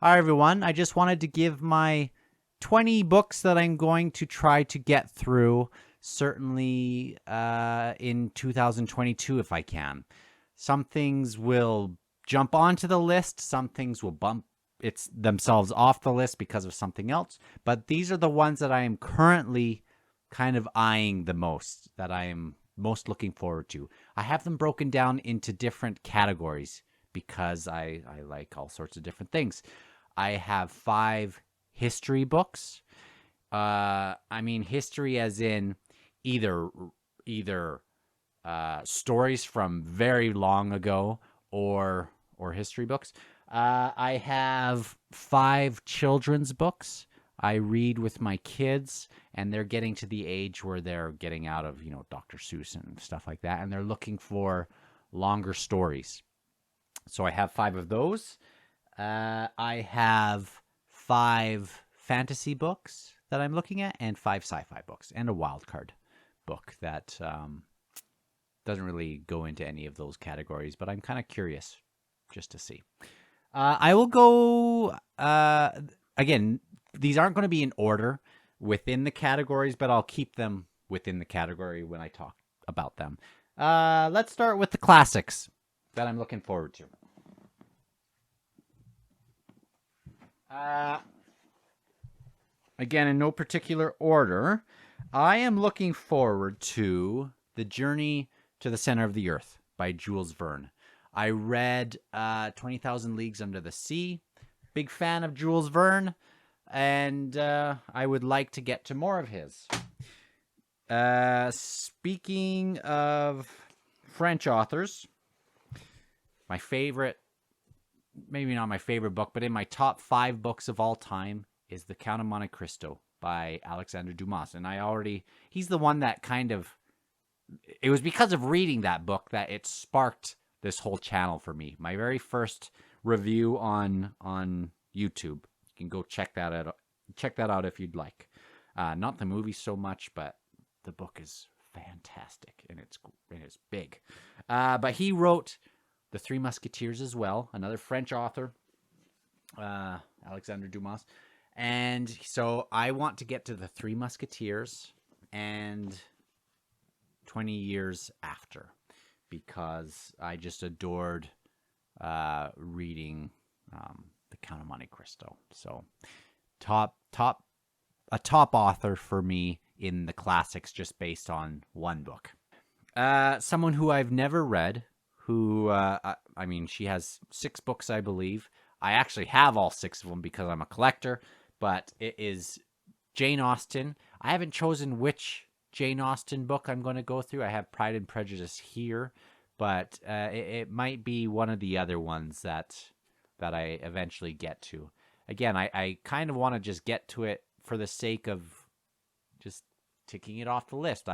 Hi, everyone. I just wanted to give my 20 books that I'm going to try to get through, certainly in 2022 if I can. Some things will jump onto the list, some things will bump themselves off the list because of something else, but these are the ones that I am currently kind of eyeing the most, that I am most looking forward to. I have them broken down into different categories because I like all sorts of different things. I have 5 history books. I mean history as in either stories from very long ago or history books. I have 5 children's books. I read with my kids, and they're getting to the age where they're getting out of, Dr. Seuss and stuff like that, and they're looking for longer stories. So I have 5 of those. I have 5 fantasy books that I'm looking at, and 5 sci-fi books, and a Wildcard book that doesn't really go into any of those categories, but I'm kind of curious just to see. I will go, again, these aren't going to be in order within the categories, but I'll keep them within the category when I talk about them. Let's start with the classics that I'm looking forward to. Again, in no particular order, I am looking forward to The Journey to the Center of the Earth by Jules Verne. I read 20,000 Leagues Under the Sea. Big fan of Jules Verne, and I would like to get to more of his. Speaking of French authors, my favorite, maybe not my favorite book, but in my top 5 books of all time is The Count of Monte Cristo by Alexandre Dumas. And he's the one that it was because of reading that book that it sparked this whole channel for me. My very first review on YouTube. You can go check that out if you'd like. Not the movie so much, but the book is fantastic and it's big. But he wrote The Three Musketeers as well, another French author, Alexandre Dumas. And so I want to get to The Three Musketeers and 20 Years After, because I just adored reading The Count of Monte Cristo. So top author for me in the classics, just based on one book. Someone who I've never read, who, I mean, she has 6 books, I believe. I actually have all 6 of them because I'm a collector, but it is Jane Austen. I haven't chosen which Jane Austen book I'm going to go through. I have Pride and Prejudice here, but it might be one of the other ones that I eventually get to. Again, I kind of want to just get to it for the sake of just ticking it off the list.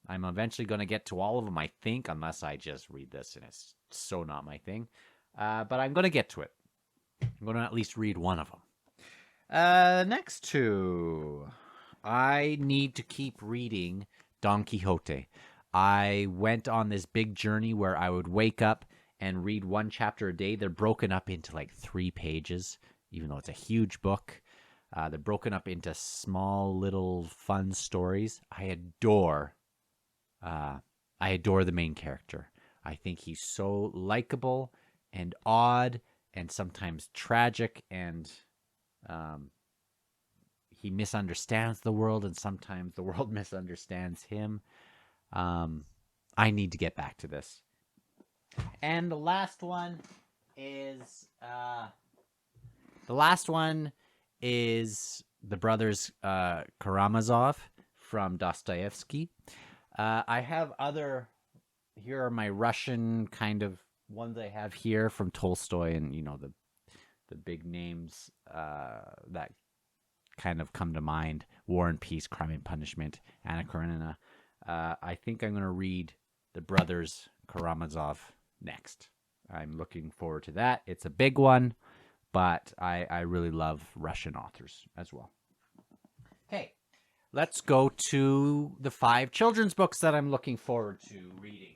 I'm eventually going to get to all of them, I think, unless I just read this and it's so not my thing. But I'm going to get to it. I'm going to at least read one of them. Next 2. I need to keep reading Don Quixote. I went on this big journey where I would wake up and read 1 chapter a day. They're broken up into like 3 pages, even though it's a huge book. They're broken up into small, little, fun stories. I adore the main character. I think he's so likable and odd and sometimes tragic, and he misunderstands the world, and sometimes the world misunderstands him. I need to get back to this. And the last one is the brothers Karamazov from Dostoevsky. I have here are my Russian kind of ones I have here from Tolstoy, and the big names that kind of come to mind: War and Peace, Crime and Punishment, Anna Karenina. I think I'm going to read the brothers Karamazov next. I'm looking forward to that. It's a big one, but I really love Russian authors as well. Okay, let's go to the 5 children's books that I'm looking forward to reading.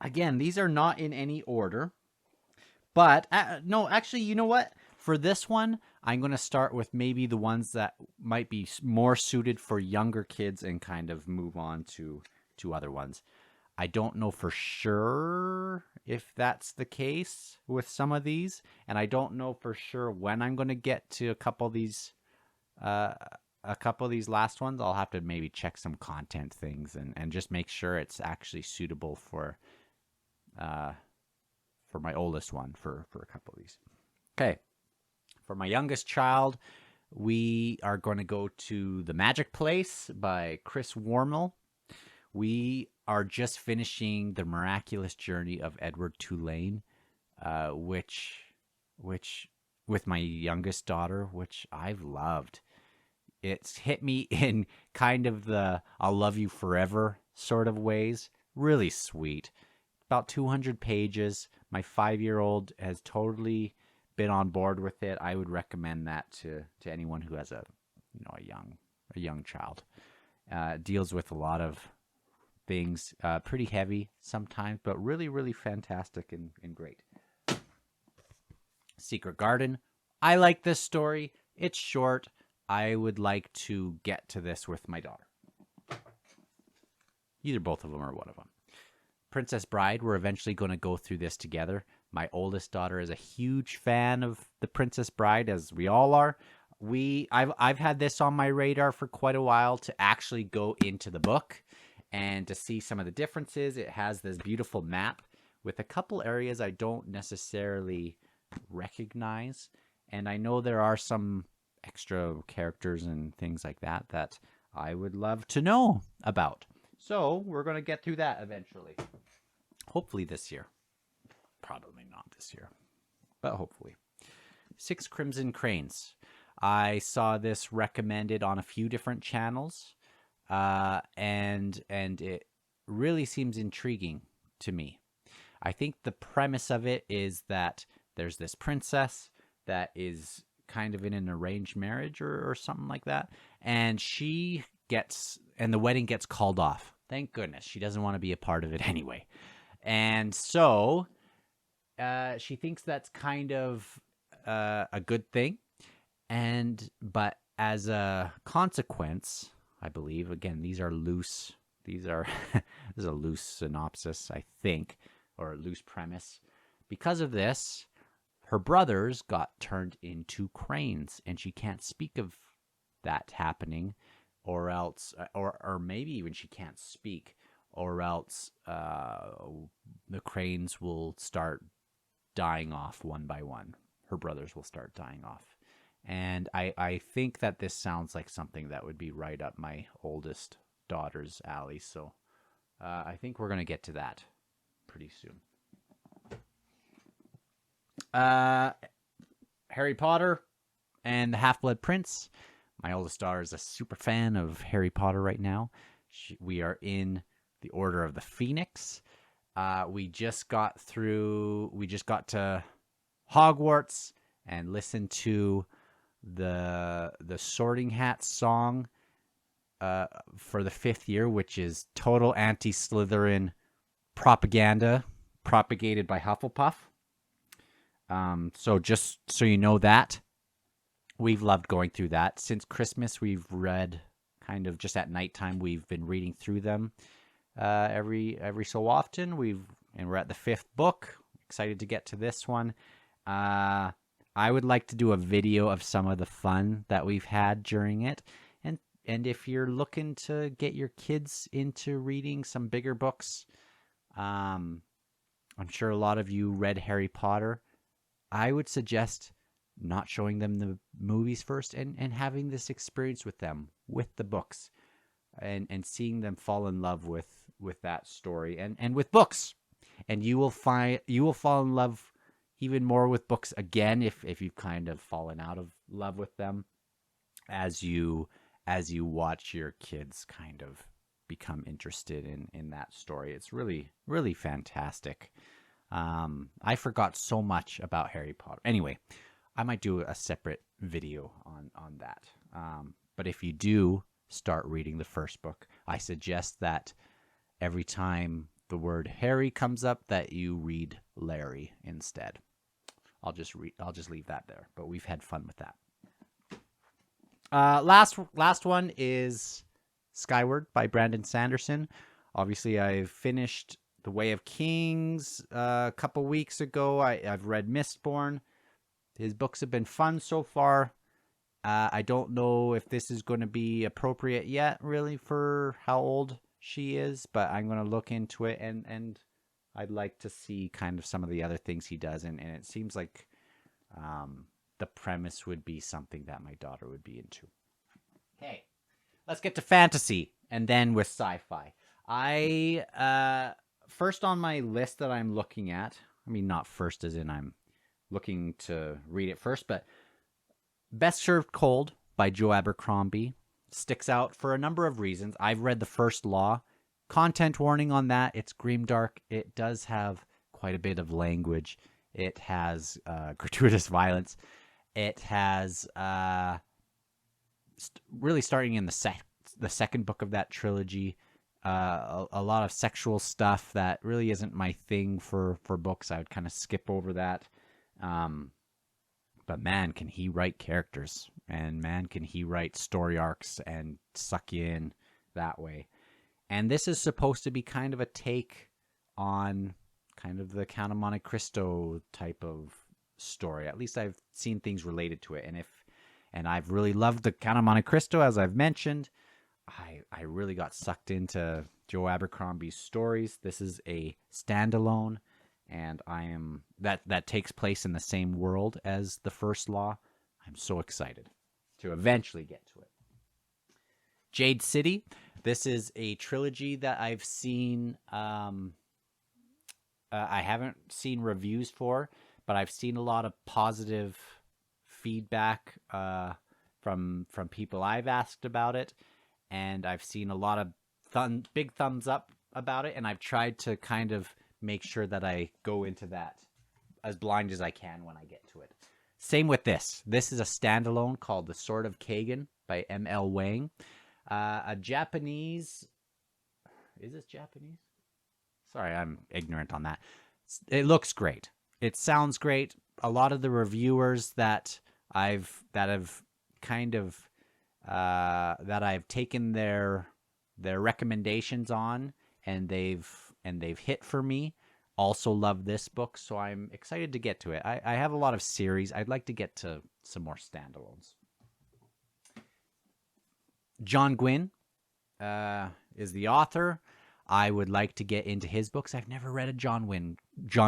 Again, these are not in any order. But no, actually, you know what? For this one, I'm going to start with maybe the ones that might be more suited for younger kids and kind of move on to other ones. I don't know for sure if that's the case with some of these, and I don't know for sure when I'm going to get to a couple of these last ones. I'll have to maybe check some content things and just make sure it's actually suitable for my oldest one for a couple of these. Okay. For my youngest child, we are going to go to The Magic Place by Chris Wormel. We are just finishing The Miraculous Journey of Edward Tulane, which with my youngest daughter, which I've loved. It's hit me in kind of the I'll love you forever sort of ways. Really sweet. About 200 pages. My 5-year-old has totally been on board with it. I would recommend that to anyone who has a young child. Deals with a lot of things, pretty heavy sometimes, but really, really fantastic and great. Secret Garden. I like this story. It's short. I would like to get to this with my daughter. Either both of them or one of them. Princess Bride, we're eventually going to go through this together. My oldest daughter is a huge fan of The Princess Bride, as we all are. I've had this on my radar for quite a while to actually go into the book and to see some of the differences. It has this beautiful map with a couple areas I don't necessarily recognize. And I know there are some extra characters and things like that that I would love to know about. So we're going to get through that eventually. Hopefully this year. Probably not this year, but hopefully. 6 Crimson Cranes. I saw this recommended on a few different channels, and it really seems intriguing to me. I think the premise of it is that there's this princess that is kind of in an arranged marriage or something like that, and the wedding gets called off. Thank goodness. She doesn't want to be a part of it anyway. And so she thinks that's kind of a good thing. But as a consequence, I believe, again, this is a loose synopsis, I think, or a loose premise. Because of this, her brothers got turned into cranes, and she can't speak of that happening, or else, or maybe even she can't speak, or else the cranes will start dying off one by one. Her brothers will start dying off. And I think that this sounds like something that would be right up my oldest daughter's alley. So I think we're going to get to that pretty soon. Harry Potter and the Half-Blood Prince. My oldest daughter is a super fan of Harry Potter right now. We are in the Order of the Phoenix. We just got to Hogwarts and listened to the Sorting Hat song for the 5th year, which is total anti-Slytherin propaganda propagated by Hufflepuff. So just so you know that, we've loved going through that. Since Christmas, we've read kind of just at nighttime. We've been reading through them every so often. We're at the 5th book. Excited to get to this one. I would like to do a video of some of the fun that we've had during it. And if you're looking to get your kids into reading some bigger books, I'm sure a lot of you read Harry Potter. I would suggest not showing them the movies first and having this experience with them, with the books, and seeing them fall in love with that story and with books. And you will fall in love even more with books again if you've kind of fallen out of love with them as you watch your kids kind of become interested in that story. It's really, really fantastic. I forgot so much about Harry Potter. Anyway, I might do a separate video on that. But if you do start reading the first book, I suggest that every time the word Harry comes up, that you read Larry instead. I'll just leave that there. But we've had fun with that. Last one is Skyward by Brandon Sanderson. Obviously, I finished The Way of Kings a couple weeks ago. I've read Mistborn. His books have been fun so far. I don't know if this is going to be appropriate yet, really, for how old she is, but I'm going to look into it, and I'd like to see kind of some of the other things he does, and it seems like the premise would be something that my daughter would be into. Okay, let's get to fantasy, and then with sci-fi. First on my list that I'm looking at, I mean, not first as in I'm looking to read it first, but Best Served Cold by Joe Abercrombie sticks out for a number of reasons. I've read The First Law. Content warning on that. It's grimdark. It does have quite a bit of language. It has gratuitous violence. It has really starting in the second book of that trilogy, a lot of sexual stuff that really isn't my thing for books. I would kind of skip over that. But man, can he write characters, and man, can he write story arcs and suck you in that way. And this is supposed to be kind of a take on kind of the Count of Monte Cristo type of story. At least I've seen things related to it. And I've really loved the Count of Monte Cristo, as I've mentioned. I really got sucked into Joe Abercrombie's stories. This is a standalone, and that takes place in the same world as The First Law. I'm so excited to eventually get to it. Jade City. This is a trilogy that I've seen. I haven't seen reviews for, but I've seen a lot of positive feedback from people I've asked about it, and I've seen a lot of big thumbs up about it, and I've tried to kind of make sure that I go into that as blind as I can when I get to it. Same with this. This is a standalone called The Sword of Kagan by M.L. Wang. A Japanese... Is this Japanese? Sorry, I'm ignorant on that. It looks great. It sounds great. A lot of the reviewers that I've taken their recommendations on, and they've hit for me, also love this book, so I'm excited to get to it. I have a lot of series. I'd like to get to some more standalones. John Gwynne is the author. I would like to get into his books. I've never read a John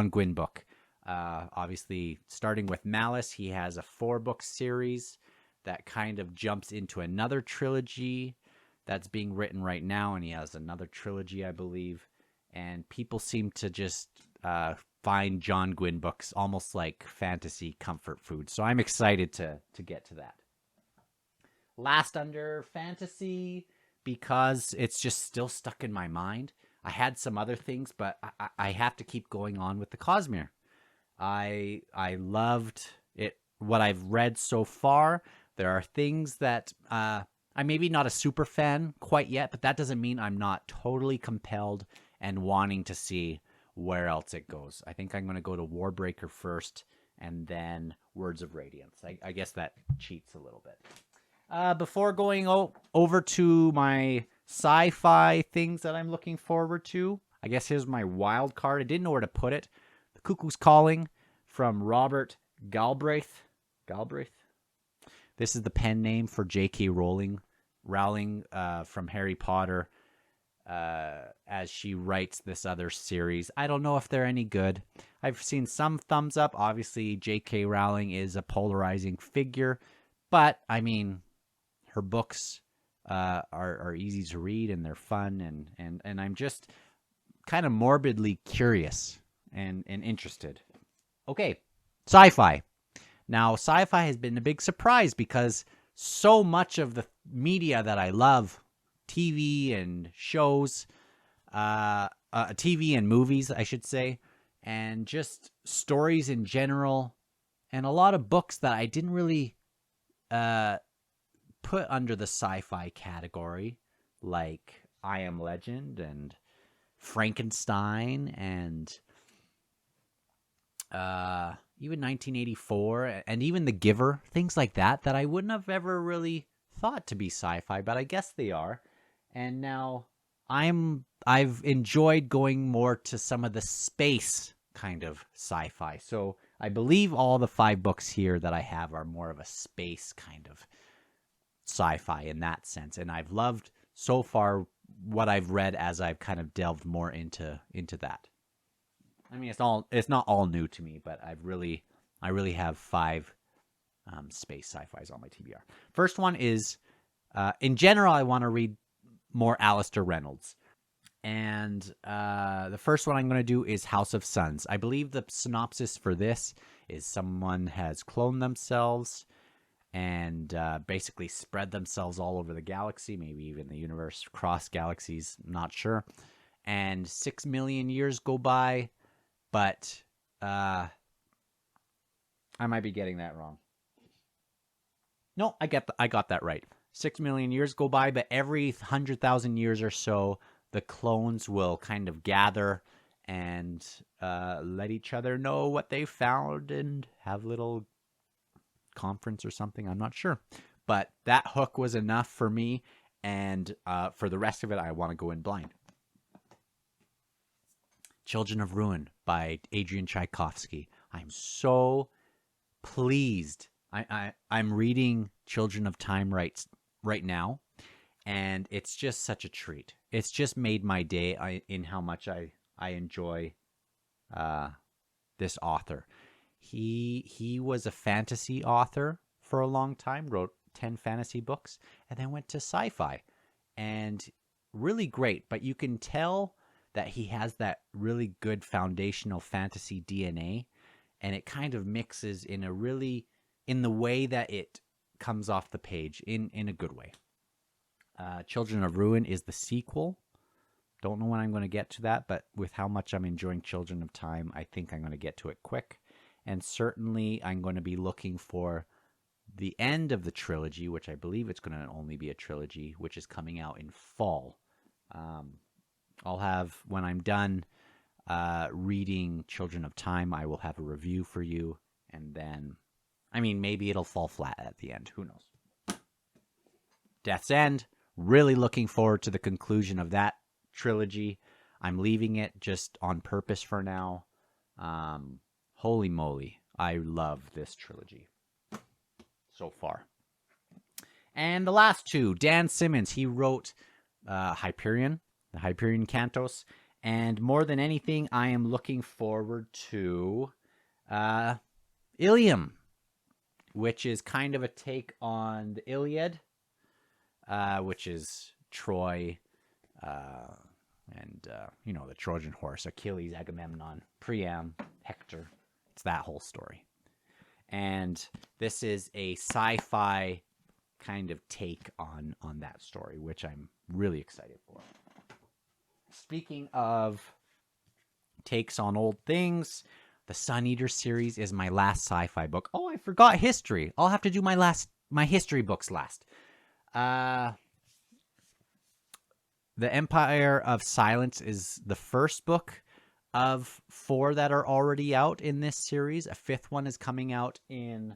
Gwynne book. Obviously, starting with Malice, he has a 4-book series that kind of jumps into another trilogy that's being written right now, and he has another trilogy, I believe. And people seem to just find John Gwynne books almost like fantasy comfort food. So I'm excited to get to that. Last under fantasy, because it's just still stuck in my mind. I had some other things, but I have to keep going on with the Cosmere. I loved it. What I've read so far, there are things that I'm maybe not a super fan quite yet, but that doesn't mean I'm not totally compelled and wanting to see where else it goes. I think I'm going to go to Warbreaker first, and then Words of Radiance. I guess that cheats a little bit. Before going over to my sci-fi things that I'm looking forward to, I guess here's my wild card. I didn't know where to put it. The Cuckoo's Calling from Robert Galbraith. Galbraith? This is the pen name for J.K. Rowling from Harry Potter, as she writes this other series. I don't know if they're any good. I've seen some thumbs up. Obviously, J.K. Rowling is a polarizing figure, but I mean, her books are easy to read, and they're fun, and I'm just kind of morbidly curious and interested. Okay, sci-fi. Now, sci-fi has been a big surprise because so much of the media that I love, TV and shows, TV and movies, I should say, and just stories in general, and a lot of books that I didn't really put under the sci-fi category, like I Am Legend and Frankenstein and even 1984 and even The Giver, things like that I wouldn't have ever really thought to be sci-fi, but I guess they are. And now I've enjoyed going more to some of the space kind of sci-fi. So I believe all the 5 books here that I have are more of a space kind of sci-fi in that sense. And I've loved so far what I've read as I've kind of delved more into that. I mean, it's not all new to me, but I really have 5 space sci-fis on my TBR. First one is, in general, I want to read more Alistair Reynolds. And the first one I'm going to do is House of Suns. I believe the synopsis for this is someone has cloned themselves and basically spread themselves all over the galaxy, maybe even the universe, cross galaxies, not sure. And 6 million years go by, but I might be getting that wrong. No, I got that right. 6 million years go by, but every 100,000 years or so, the clones will kind of gather and let each other know what they found and have little conference or something. I'm not sure. But that hook was enough for me. And for the rest of it, I want to go in blind. Children of Ruin by Adrian Tchaikovsky. I'm so pleased. I'm reading Children of Time right now, and it's just such a treat. It's just made my day in how much I enjoy this author. He was a fantasy author for a long time, wrote 10 fantasy books, and then went to sci-fi. And really great, but you can tell that he has that really good foundational fantasy DNA, and it kind of mixes in the way that it comes off the page in a good way. Children of Ruin is the sequel. Don't know when I'm going to get to that, but with how much I'm enjoying Children of Time, I think I'm going to get to it quick. And certainly I'm going to be looking for the end of the trilogy, which I believe it's going to only be a trilogy, which is coming out in fall. I'll have, when I'm done reading Children of Time, I will have a review for you. And then, I mean, maybe it'll fall flat at the end. Who knows? Death's End. Really looking forward to the conclusion of that trilogy. I'm leaving it just on purpose for now. Holy moly. I love this trilogy so far. And the last 2, Dan Simmons. He wrote Hyperion, the Hyperion Cantos. And more than anything, I am looking forward to Ilium, which is kind of a take on the Iliad, which is Troy and the Trojan horse, Achilles, Agamemnon, Priam, Hector. It's that whole story. And this is a sci-fi kind of take on that story, which I'm really excited for. Speaking of takes on old things, the Sun Eater series is my last sci-fi book. Oh, I forgot history. I'll have to do my history books last. The Empire of Silence is the first book of 4 that are already out in this series. A 5th one is coming out in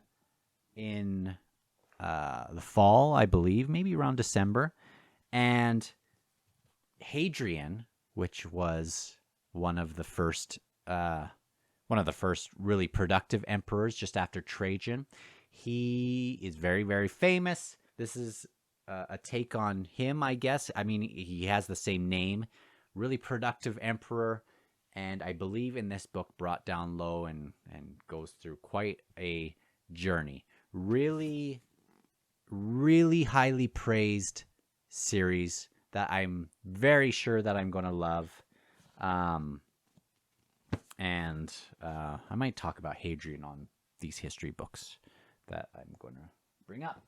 the fall, I believe, maybe around December. And Hadrian, which was one of the first really productive emperors just after Trajan, he is very, very famous. This is a take on him, I guess. I mean, he has the same name. Really productive emperor. And I believe in this book, brought down low and goes through quite a journey. Really, really highly praised series that I'm very sure that I'm going to love. And I might talk about Hadrian on these history books that I'm going to bring up.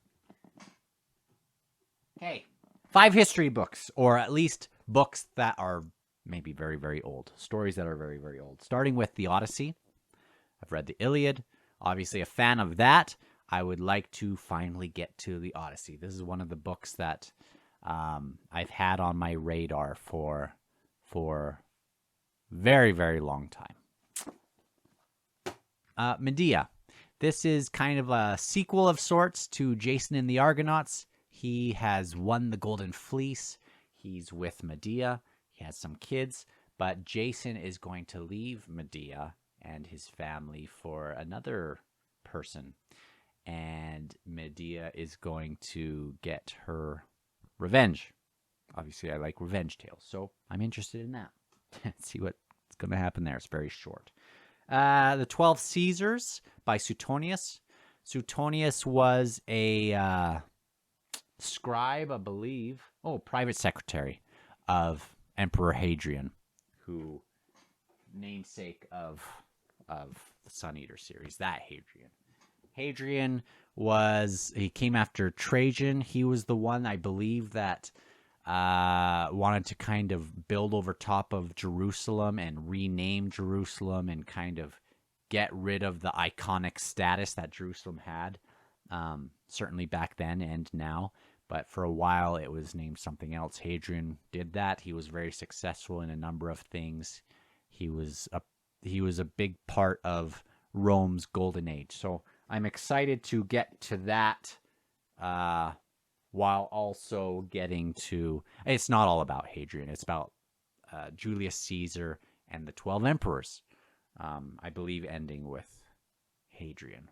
Okay, 5 history books, or at least books that are maybe very, very old. Stories that are very, very old. Starting with the Odyssey. I've read the Iliad. Obviously a fan of that. I would like to finally get to the Odyssey. This is one of the books that I've had on my radar for Very, very long time. Medea. This is kind of a sequel of sorts to Jason and the Argonauts. He has won the Golden Fleece. He's with Medea. He has some kids. But Jason is going to leave Medea and his family for another person. And Medea is going to get her revenge. Obviously, I like revenge tales, so I'm interested in that. See what's going to happen there. It's very short. The 12 Caesars by Suetonius. Suetonius was a scribe, I believe. Private secretary of Emperor Hadrian, who namesake of the Sun Eater series. That Hadrian. Hadrian he came after Trajan. He was the one, I believe, that wanted to kind of build over top of Jerusalem and rename Jerusalem and kind of get rid of the iconic status that Jerusalem had, certainly back then and now. But for a while, it was named something else. Hadrian did that. He was very successful in a number of things. He was a big part of Rome's golden age. So I'm excited to get to that, while also getting to... It's not all about Hadrian. It's about Julius Caesar and the 12 emperors. I believe ending with Hadrian.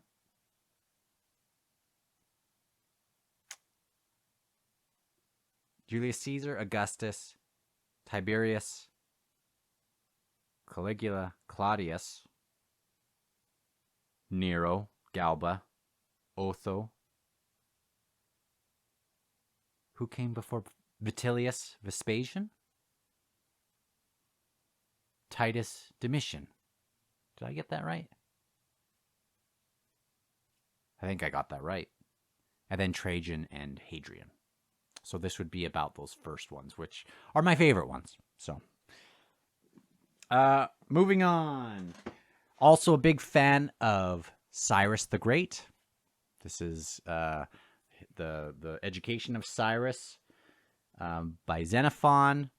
Julius Caesar, Augustus, Tiberius, Caligula, Claudius, Nero, Galba, Otho. Who came before Vitellius? Vespasian? Titus, Domitian. Did I get that right? I think I got that right. And then Trajan and Hadrian. So this would be about those first ones, which are my favorite ones. So, moving on. Also a big fan of Cyrus the Great. This is the Education of Cyrus by Xenophon.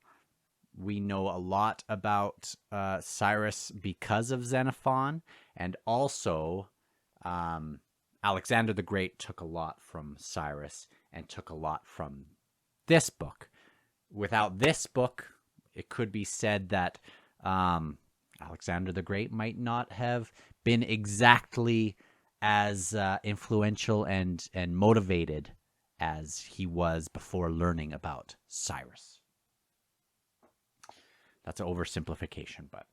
We know a lot about Cyrus because of Xenophon, and also Alexander the Great took a lot from Cyrus and took a lot from this book. Without this book, it could be said that Alexander the Great might not have been exactly as influential and motivated as he was before learning about Cyrus. That's an oversimplification, but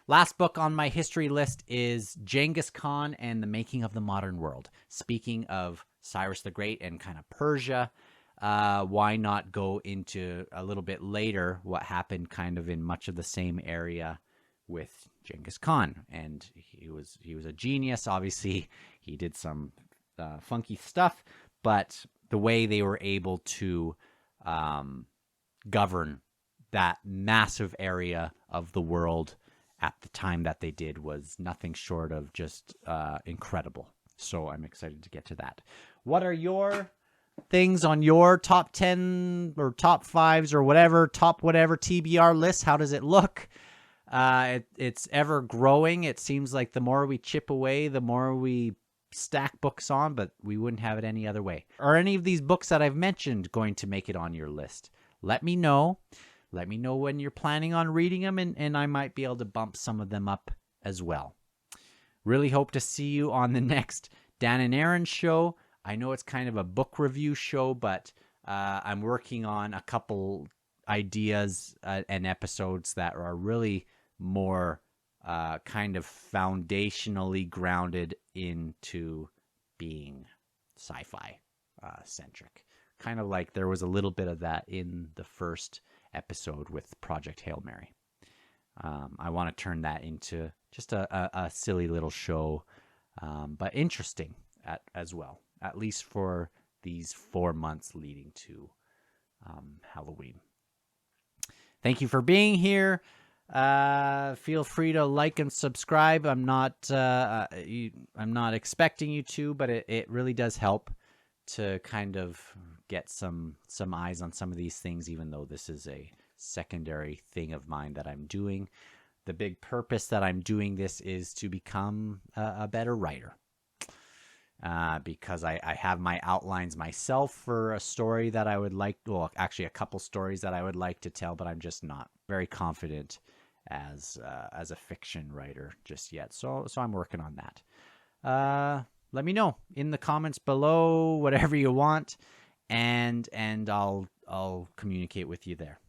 last book on my history list is Genghis Khan and the Making of the Modern World. Speaking of Cyrus the Great and kind of Persia, why not go into a little bit later what happened kind of in much of the same area with Genghis Khan? And he was a genius. Obviously, he did some funky stuff, but the way they were able to govern that massive area of the world at the time that they did was nothing short of just incredible. So I'm excited to get to that. What are your things on your top 10 or top 5s or whatever, top whatever TBR list? How does it look? It's ever growing. It seems like the more we chip away, the more we stack books on, but we wouldn't have it any other way. Are any of these books that I've mentioned going to make it on your list? Let me know. Let me know when you're planning on reading them, and I might be able to bump some of them up as well. Really hope to see you on the next Dan and Aaron show. I know it's kind of a book review show, but I'm working on a couple ideas and episodes that are really more kind of foundationally grounded into being sci-fi centric. Kind of like there was a little bit of that in the first episode with Project Hail Mary. I want to turn that into just a silly little show, but interesting as well, at least for these 4 months leading to Halloween. Thank you for being here. Feel free to like and subscribe. I'm not expecting you to, but it really does help to kind of get some eyes on some of these things, even though this is a secondary thing of mine that I'm doing. the big purpose that I'm doing this is to become a better writer. Because I have my outlines myself for a story that I would like, well, actually a couple stories that I would like to tell, but I'm just not very confident as a fiction writer just yet. So I'm working on that. Let me know in the comments below whatever you want, and I'll communicate with you there.